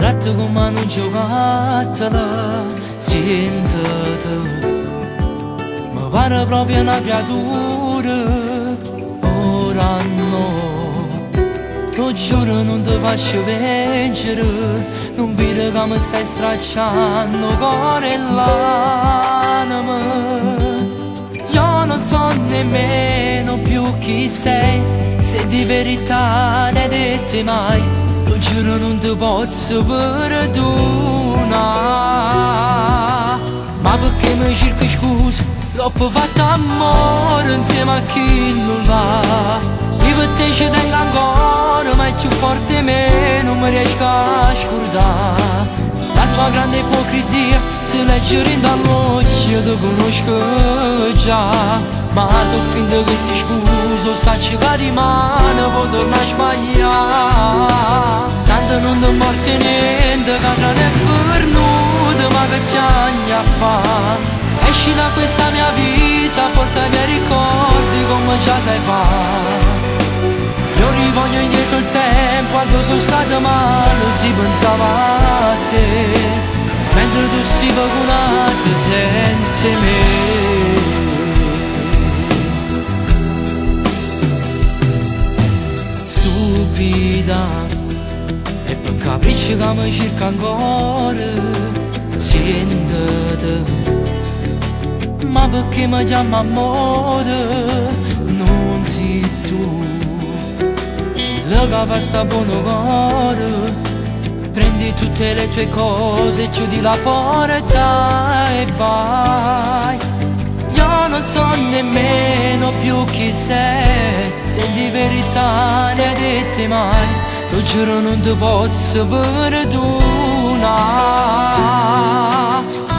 tratto come un giocattolo, sentite, mi pare proprio una creatura, ora no, lo giuro non ti faccio vincere, non vedo che mi stai stracciando cuore e l'anima. Io non so nemmeno più chi sei, se di verità ne hai dette mai, lo giuro non ti posso perdonare. Ma perché mi cerchi scusa? L'ho fatto amore insieme a chi non l'ha. Io per te ci tengo ancora, ma è più forte me, non mi riesco a scordare. La tua grande ipocrisia se legge in dall'occhio, ti conosco già. Ma sono finto che si scusa, sacci che rimane, può tornare a sbagliare. Tanto non ti morte niente, che tra ne è fornuto, ma che chiagni a fa'. Esci da questa mia vita, porta i miei ricordi come già sai fare. Io rivoglio indietro il tempo, quando sono stato male, si pensava a te, mentre tu stai vacunato senza me. Stupida, e per capriccio che mi cerca ancora, sentite. Ma perché mi chiama amore, non sei tu. La cava sta buono cuore, prendi tutte le tue cose, chiudi la porta e vai. Io non so nemmeno più chi sei, se di verità ne hai dette mai, ti giuro non ti posso perdonare.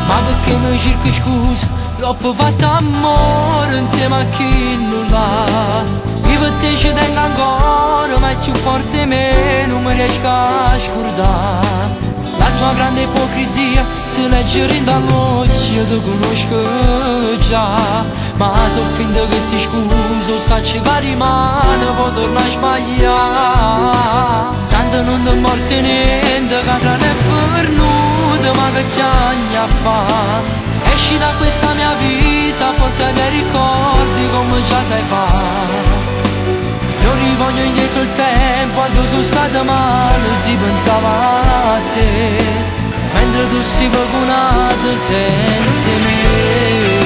Ma perché mi cerchi scusa? L'ho fatto amore insieme a chi non l'ha. Io per te ci tengo ancora, ma è più forte me, non mi riesco a scordare. La tua grande ipocrisia se legge in dall'occhio, ti conosco già. Ma sono finto che si scusa, sacci che rimane, può tornare a sbagliare. Tanto non ti morte niente, che tra ne è fornuto, ma che chiagni a fa'. Esci da questa mia vita, porta i miei ricordi come già sai fare. Io rivoglio indietro il tempo, quando sono stato male, si pensava a te, mentre tu sei vacunato senza me.